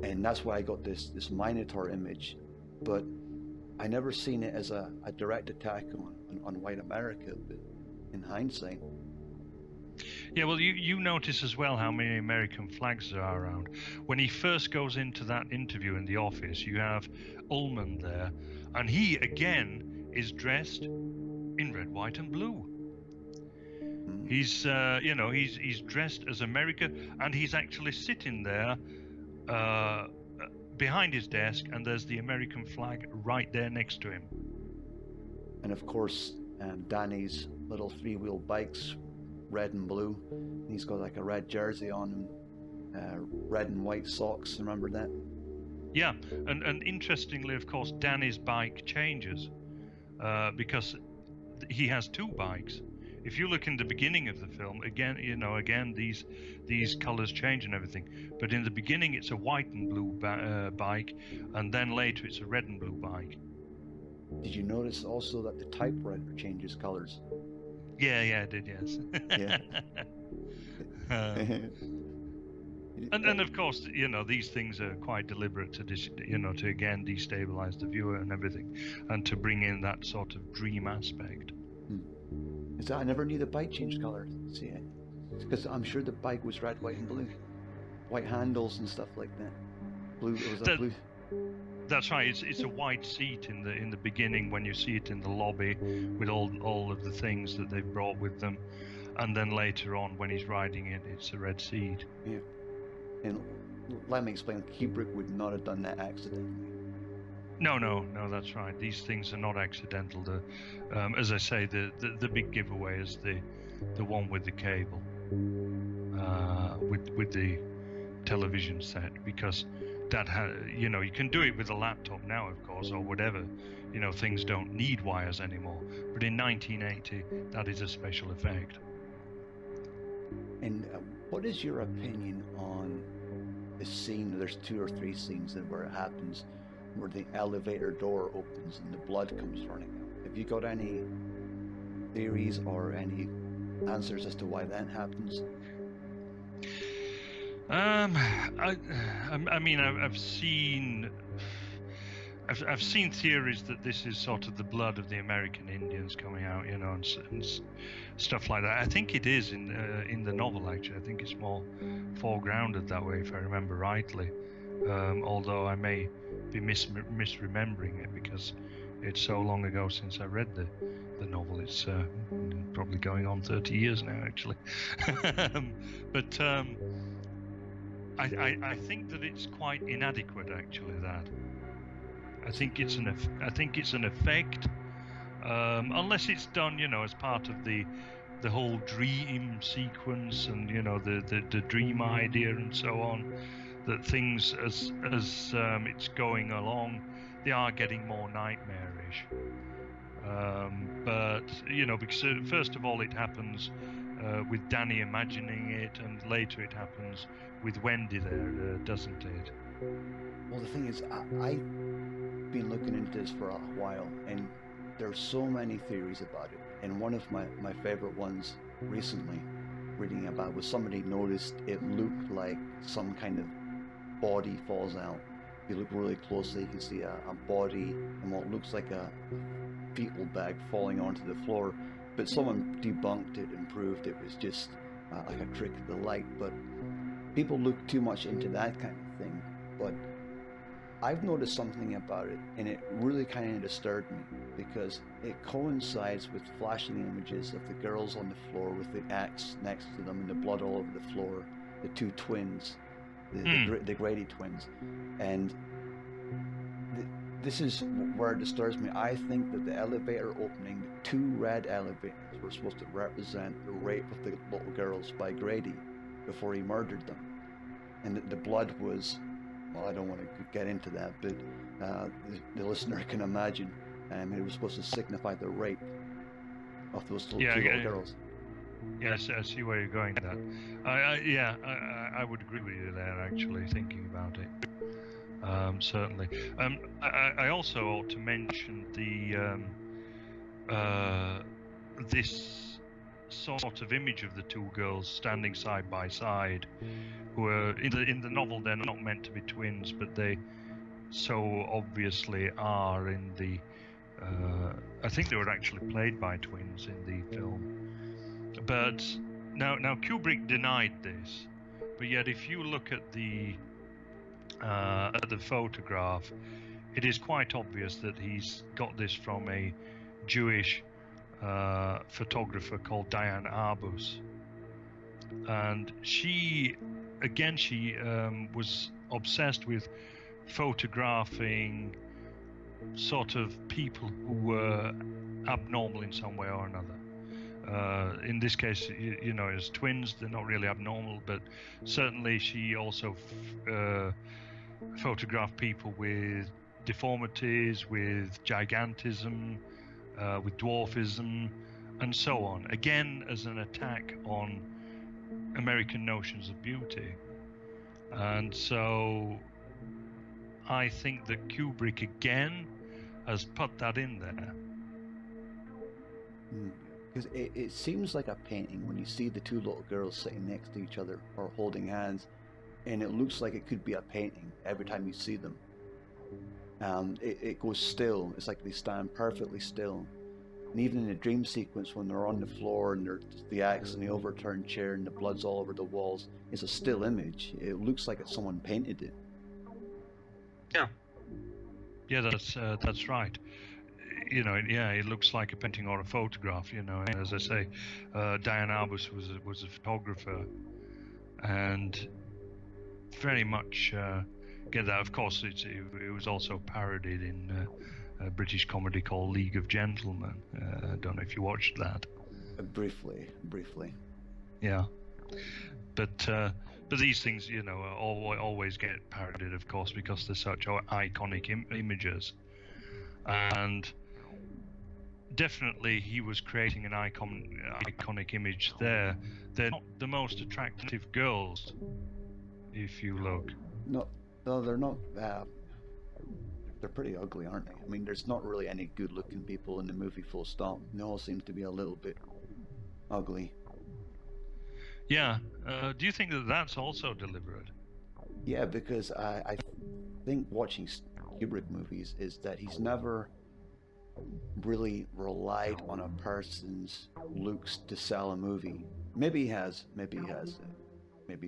And that's why I got this Minotaur image, but I never seen it as a direct attack on white America. But in hindsight, yeah, well, you notice as well how many American flags there are around. When he first goes into that interview in the office, you have Ullman there, and he again is dressed in red, white, and blue. He's he's dressed as America, and he's actually sitting there behind his desk, and there's the American flag right there next to him. And of course, Danny's little three-wheel bike's red and blue. He's got like a red jersey on and red and white socks. Remember that? Yeah, and interestingly, of course, Danny's bike changes because he has two bikes. If you look in the beginning of the film, again these colors change and everything. But in the beginning, it's a white and blue bike, and then later it's a red and blue bike. Did you notice also that the typewriter changes colors? Yeah, I did, yes. Yeah. And of course, these things are quite deliberate to to again destabilize the viewer and everything, and to bring in that sort of dream aspect. I never knew the bike changed color. See, because I'm sure the bike was red, white, and blue, white handles and stuff like that. Blue. It was blue. That's right. It's a white seat in the beginning when you see it in the lobby with all of the things that they've brought with them, and then later on when he's riding it, it's a red seat. Yeah. And let me explain. Kubrick would not have done that accidentally. No, that's right. These things are not accidental. As I say, the big giveaway is the one with the cable, with the television set, because that you can do it with a laptop now, of course, or whatever. Things don't need wires anymore. But in 1980, that is a special effect. And what is your opinion on the scene? There's 2 or 3 scenes where it happens, where the elevator door opens and the blood comes running out. Have you got any theories or any answers as to why that happens? I mean, I've seen theories that this is sort of the blood of the American Indians coming out, you know, and stuff like that. I think it is in the novel, actually. I think it's more foregrounded that way, if I remember rightly. Although I may be misremembering it because it's so long ago since I read the novel. It's probably going on 30 years now, actually. But I think that it's quite inadequate, actually. That I think it's an effect, unless it's done, you know, as part of the whole dream sequence and, you know, the dream idea and so on. That things as it's going along, they are getting more nightmarish. But you know, because first of all it happens with Danny imagining it, and later it happens with Wendy there, doesn't it? Well, the thing is, I've been looking into this for a while, and there's so many theories about it. And one of my favorite ones recently, reading about, was somebody noticed it looked like some kind of body falls out. If you look really closely, you can see a body and what looks like a fetal bag falling onto the floor. But someone debunked it and proved it was just like a trick of the light. But people look too much into that kind of thing. But I've noticed something about it, and it really kind of disturbed me, because it coincides with flashing images of the girls on the floor with the axe next to them and the blood all over the floor, the two twins, the Grady twins. And this is where it disturbs me. I think that the elevator opening, the two red elevators, were supposed to represent the rape of the little girls by Grady before he murdered them. And the blood was, well, I don't want to get into that, but the listener can imagine. It was supposed to signify the rape of those two little girls. Yes, I see where you're going with that. I would agree with you there, actually, thinking about it. Certainly. I also ought to mention this sort of image of the two girls standing side by side, who are in the novel. They're not meant to be twins, but they so obviously are in the. I think they were actually played by twins in the film. But now Kubrick denied this, but yet if you look at the photograph, it is quite obvious that he's got this from a Jewish photographer called Diane Arbus, and she was obsessed with photographing sort of people who were abnormal in some way or another. In this case, you know, as twins, they're not really abnormal, but certainly she also photographed people with deformities, with gigantism, with dwarfism, and so on. Again, as an attack on American notions of beauty. And so I think that Kubrick again has put that in there. Because it seems like a painting when you see the two little girls sitting next to each other or holding hands, and it looks like it could be a painting every time you see them. It goes still. It's like they stand perfectly still. And even in the dream sequence, when they're on the floor and there's the axe and the overturned chair and the blood's all over the walls, it's a still image. It looks like someone painted it. Yeah, that's right. You know, it looks like a painting or a photograph. You know, and as I say, Diane Arbus was a photographer, and very much get that. Of course, it was also parodied in a British comedy called League of Gentlemen. I don't know if you watched that. Briefly. Yeah, but these things, you know, always get parodied, of course, because they're such iconic images, and definitely he was creating an iconic image there. They're not the most attractive girls, if you look. No, they're not. they're pretty ugly, aren't they? I mean, there's not really any good-looking people in the movie, full stop. They all seem to be a little bit ugly. Yeah. Do you think that that's also deliberate? Yeah, because I think watching Kubrick movies is that he's never really relied on a person's looks to sell a movie. Maybe he has. Maybe he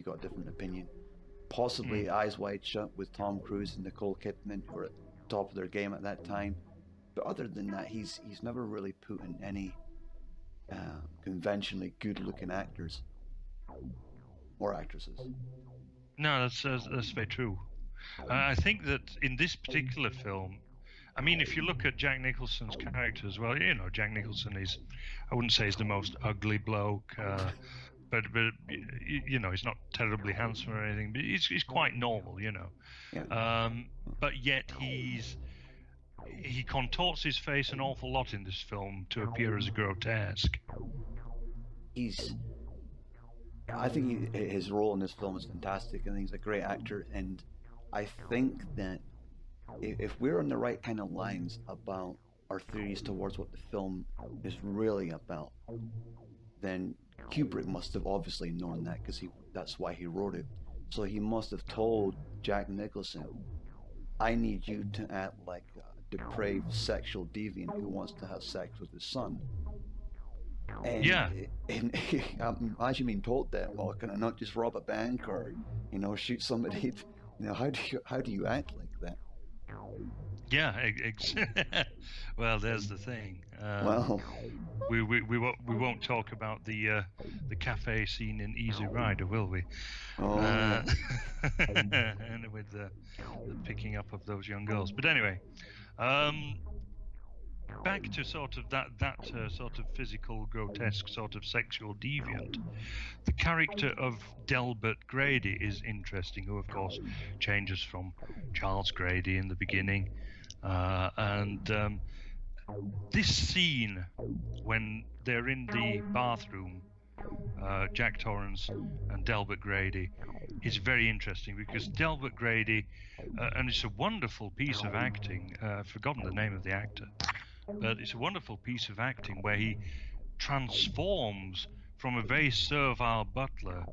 got a different opinion. Possibly Eyes Wide Shut with Tom Cruise and Nicole Kidman, who were at the top of their game at that time. But other than that, he's never really put in any conventionally good-looking actors or actresses. No, that's very true. I think that in this particular film, I mean, if you look at Jack Nicholson's character as well, you know, Jack Nicholson is, I wouldn't say he's the most ugly bloke, but you know, he's not terribly handsome or anything, but he's quite normal, you know. Yeah. But yet he contorts his face an awful lot in this film to appear as grotesque. I think his role in this film is fantastic. I think he's a great actor, and I think that if we're on the right kind of lines about our theories towards what the film is really about, then Kubrick must have obviously known that, because that's why he wrote it. So he must have told Jack Nicholson, I need you to act like a depraved sexual deviant who wants to have sex with his son. And, yeah. And imagine being told that, well, can I not just rob a bank or, you know, shoot somebody? You know, how do you act like that? Yeah. Well, there's the thing. Well, we won't talk about the cafe scene in Easy Rider, will we? Oh. And with the picking up of those young girls. But anyway, back to sort of that sort of physical, grotesque, sort of sexual deviant. The character of Delbert Grady is interesting, who of course changes from Charles Grady in the beginning, and this scene when they're in the bathroom, Jack Torrance and Delbert Grady, is very interesting, because Delbert Grady, and it's a wonderful piece of acting. I've forgotten the name of the actor. But it's a wonderful piece of acting where he transforms from a very servile butler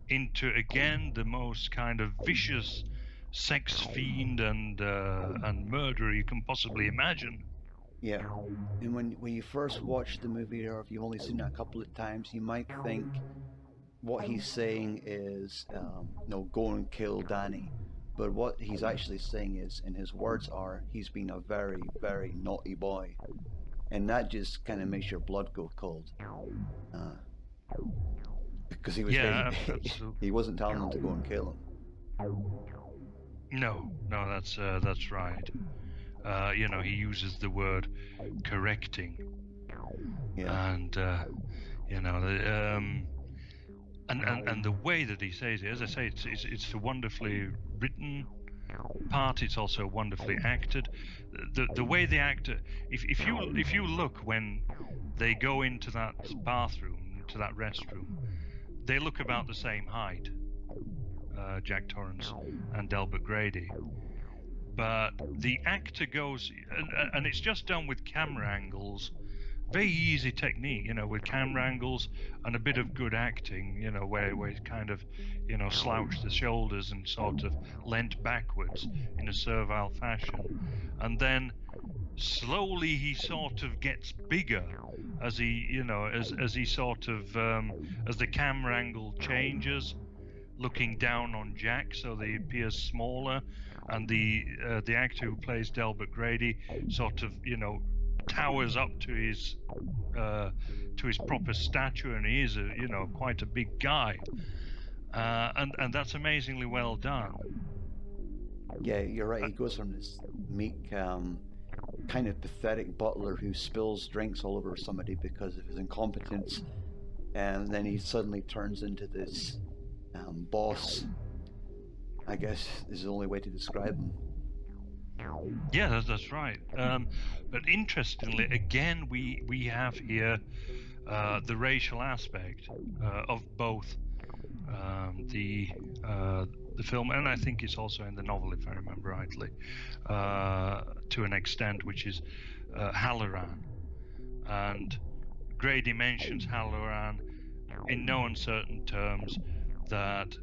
into, again, the most kind of vicious sex fiend and murderer you can possibly imagine. Yeah, and when you first watch the movie, or if you've only seen it a couple of times, you might think what he's saying is, go and kill Danny. But what he's actually saying is, and his words are, he's been a very, very naughty boy. And that just kind of makes your blood go cold. Because he was he wasn't telling them to go and kill him. No, that's right. You know, he uses the word correcting. Yeah. And, you know, and the way that he says it, as I say, it's a wonderfully written part. It's also wonderfully acted. The way the actor, if you look when they go into that bathroom, to that restroom, they look about the same height, Jack Torrance and Delbert Grady. But the actor goes, and it's just done with camera angles. Very easy technique, you know, with camera angles and a bit of good acting, you know, where he kind of, you know, slouched the shoulders and sort of leant backwards in a servile fashion. And then slowly he sort of gets bigger as he, you know, as he sort of, as the camera angle changes, looking down on Jack, so that he appears smaller. And the actor who plays Delbert Grady sort of, you know, towers up to his proper stature, and he is quite a big guy, and that's amazingly well done. Yeah, you're right. He goes from this meek, kind of pathetic butler who spills drinks all over somebody because of his incompetence, and then he suddenly turns into this boss. I guess is the only way to describe him. Yeah, that's right. But interestingly, again, we have here the racial aspect of both the the film, and I think it's also in the novel, if I remember rightly, to an extent, which is Halloran. And Grady mentions Halloran in no uncertain terms that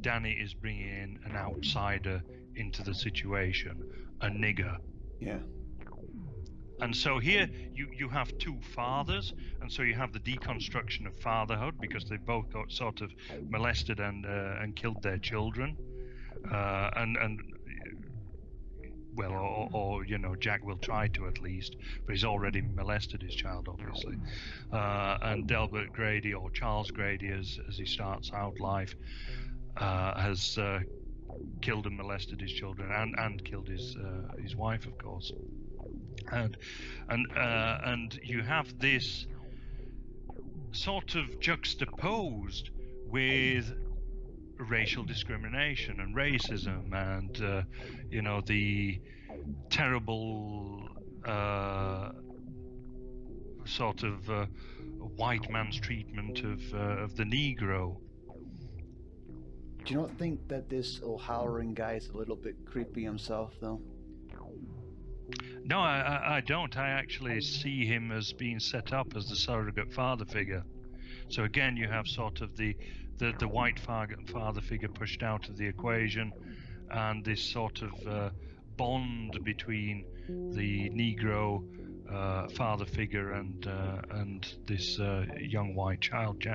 Danny is bringing in an outsider into the situation, a nigger. Yeah. And so here you have two fathers, and so you have the deconstruction of fatherhood because they both got sort of molested and killed their children, and well, or you know, Jack will try to at least, but he's already molested his child, obviously. And Delbert Grady, or Charles Grady, as he starts out life, has killed and molested his children and killed his wife, of course. And you have this sort of juxtaposed with racial discrimination and racism, and you know, the terrible sort of white man's treatment of the Negro. Do you not think that this O'Halloran guy is a little bit creepy himself, though? No, I don't. I actually see him as being set up as the surrogate father figure. So again, you have sort of the white father figure pushed out of the equation, and this sort of bond between the Negro father figure and this young white child,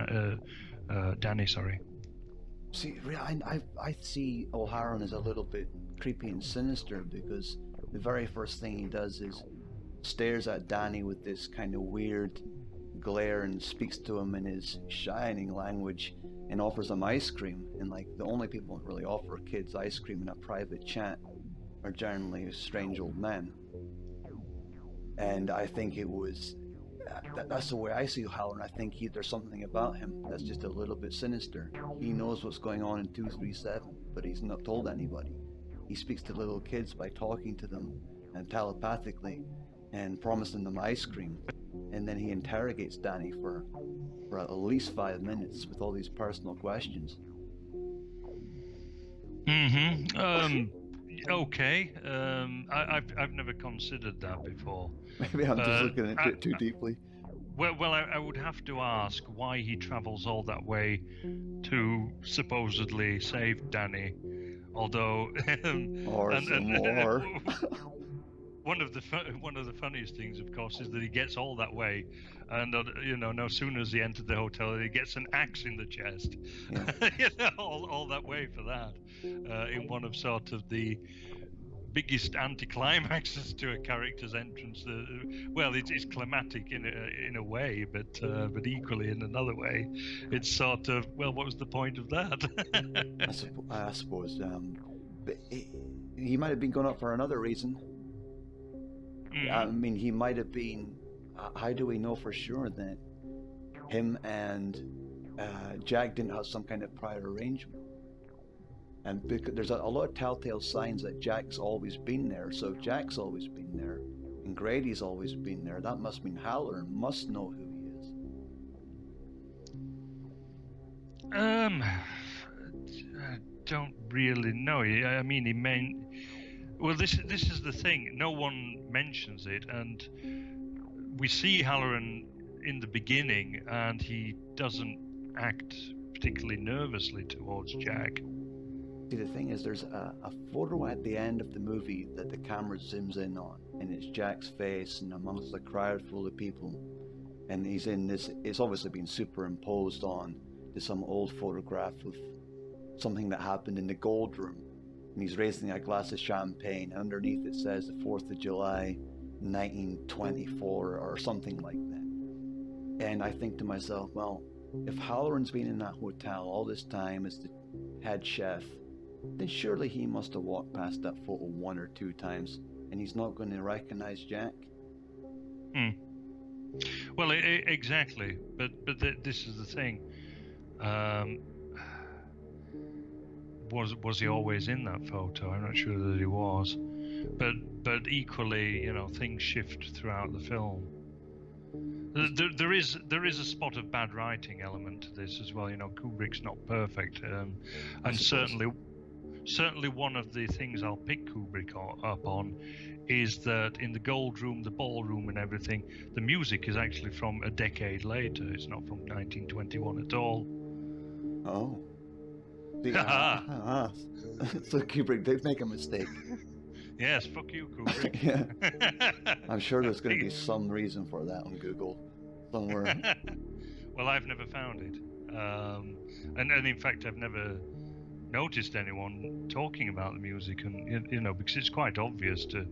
Danny. Sorry. See, I see O'Halloran as a little bit creepy and sinister, because the very first thing he does is stares at Danny with this kind of weird glare and speaks to him in his shining language and offers him ice cream. And like, the only people that really offer kids ice cream in a private chat are generally strange old men. And I think it was that's the way I see O'Halloran. I think there's something about him that's just a little bit sinister. He knows what's going on in 237, but he's not told anybody. He speaks to little kids by talking to them and telepathically and promising them ice cream. And then he interrogates Danny for at least 5 minutes with all these personal questions. Okay. I've never considered that before. Maybe I'm just looking into it too deeply. Well, I would have to ask why he travels all that way to supposedly save Danny. Although, or some more. One of the funniest things, of course, is that he gets all that way, and you know, no sooner as he entered the hotel, he gets an axe in the chest. Yeah. You know, all that way for that, in one of sort of the biggest anticlimaxes to a character's entrance. Well, it's climatic in a way, but equally in another way, it's sort of, well, what was the point of that? I suppose, but he might have been going up for another reason. I mean, he might have been. How do we know for sure that him and Jack didn't have some kind of prior arrangement? And because there's a lot of telltale signs that Jack's always been there. So if Jack's always been there, and Grady's always been there, that must mean Halloran must know who he is. I don't really know. I mean, he may. Well, this is the thing. No one mentions it, and we see Halloran in the beginning, and he doesn't act particularly nervously towards Jack. See, the thing is, there's a photo at the end of the movie that the camera zooms in on, and it's Jack's face and amongst a crowd full of people, and he's in this. It's obviously been superimposed on to some old photograph of something that happened in the Gold Room. And he's raising a glass of champagne, and underneath it says the 4th of July, 1924, or something like that. And I think to myself, well, if Halloran's been in that hotel all this time as the head chef, then surely he must have walked past that photo 1 or 2 times, and he's not going to recognize Jack. Well, exactly. But this is the thing. Was he always in that photo? I'm not sure that he was, but equally, you know, things shift throughout the film. There is a spot of bad writing element to this as well. You know, Kubrick's not perfect, and certainly certainly one of the things I'll pick Kubrick up on is that in the Gold Room, the ballroom and everything, the music is actually from a decade later. It's not from 1921 at all. Oh. See, so Kubrick did make a mistake. Yes, fuck you, Kubrick. Yeah. I'm sure there's going to be some reason for that on Google somewhere. Well, I've never found it. And in fact, I've never noticed anyone talking about the music, and because it's quite obvious to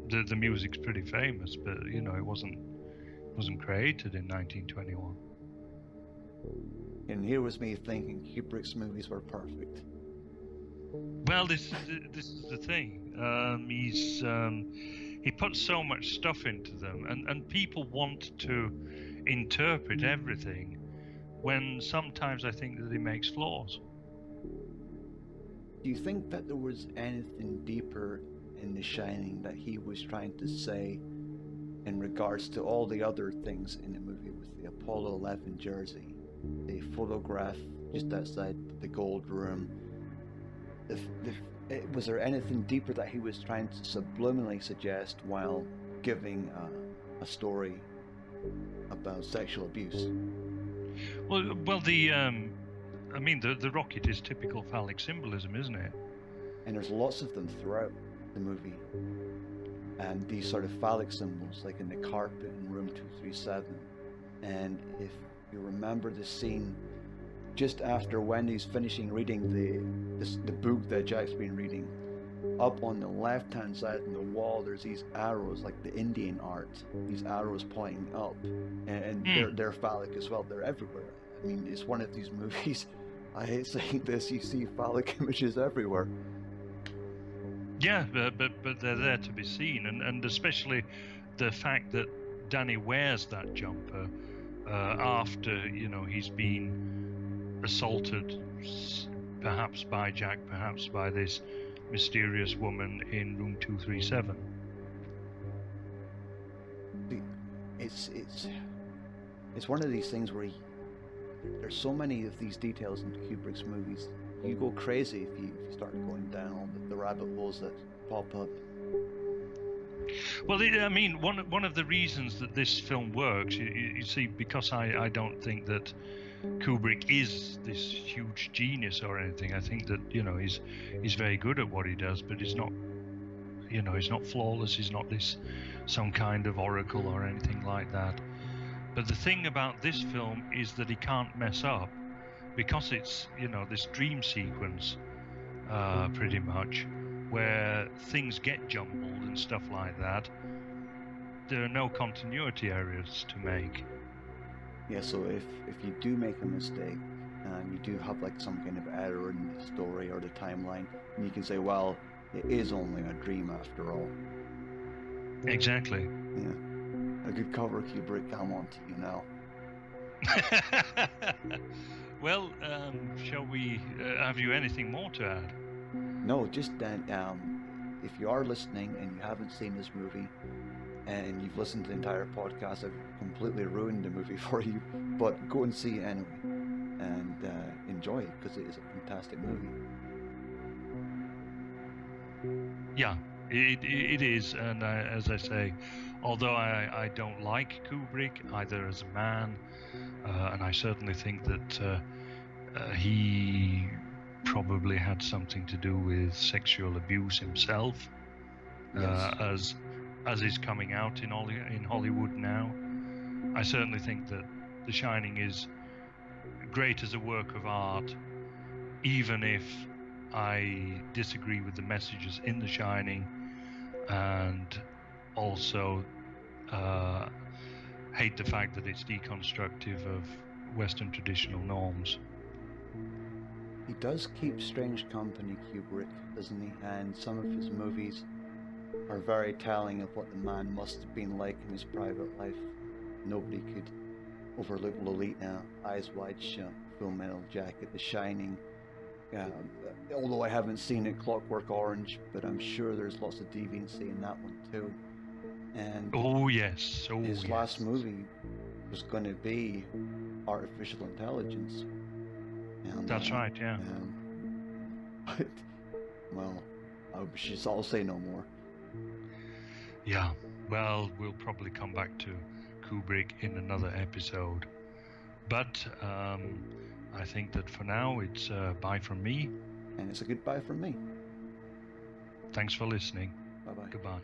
the music's pretty famous, but it wasn't created in 1921. And here was me thinking Kubrick's movies were perfect. Well, this is the thing. He puts so much stuff into them, and people want to interpret everything, when sometimes I think that he makes flaws. Do you think that there was anything deeper in The Shining that he was trying to say in regards to all the other things in the movie, with the Apollo 11 jersey, the photograph just outside the Gold Room? Was there anything deeper that he was trying to subliminally suggest while giving a story about sexual abuse? Well, the rocket is typical phallic symbolism, isn't it? And there's lots of them throughout the movie. And these sort of phallic symbols, like in the carpet in room 237. And if you remember the scene just after Wendy's finishing reading the book that Jack's been reading, up on the left-hand side of the wall, there's these arrows, like the Indian art, these arrows pointing up, and they're phallic as well. They're everywhere. I mean, it's one of these movies, I hate saying this, you see phallic images everywhere. Yeah, but they're there to be seen, and especially the fact that Danny wears that jumper after he's been assaulted, perhaps by Jack, perhaps by this mysterious woman in room 237. It's one of these things where there's so many of these details in Kubrick's movies. You go crazy if you start going down all the rabbit holes that pop up. Well, one of the reasons that this film works, you see, because I don't think that Kubrick is this huge genius or anything. I think that he's very good at what he does, but he's not flawless. He's not some kind of oracle or anything like that. But the thing about this film is that he can't mess up, because it's this dream sequence, pretty much, where things get jumbled and stuff like that. There are no continuity errors to make. Yeah, so if you do make a mistake, and you do have like some kind of error in the story or the timeline, and you can say, well, it is only a dream after all. Exactly. Yeah. A good cover, Kubrick, I'm on to you now. Well, shall we, have you anything more to add? No, just that if you are listening and you haven't seen this movie, and you've listened to the entire podcast, I've completely ruined the movie for you, but go and see it anyway, and enjoy it, because it is a fantastic movie. Yeah, it is, and as I say, although I don't like Kubrick, either as a man, and I certainly think that he probably had something to do with sexual abuse himself, Yes. as is coming out in Hollywood now. I certainly think that The Shining is great as a work of art, even if I disagree with the messages in The Shining, and also hate the fact that it's deconstructive of Western traditional norms. He does keep strange company, Kubrick, doesn't he? And some of his movies are very telling of what the man must have been like in his private life. Nobody could overlook Lolita, Eyes Wide Shut, Full Metal Jacket, The Shining. Although I haven't seen it, Clockwork Orange, but I'm sure there's lots of deviancy in that one too. And Oh yes, his last movie was going to be Artificial Intelligence. And, That's right, yeah. Well, I'll say no more. Yeah, well, we'll probably come back to Kubrick in another episode. But I think that for now it's bye from me. And it's a goodbye from me. Thanks for listening. Bye-bye. Goodbye.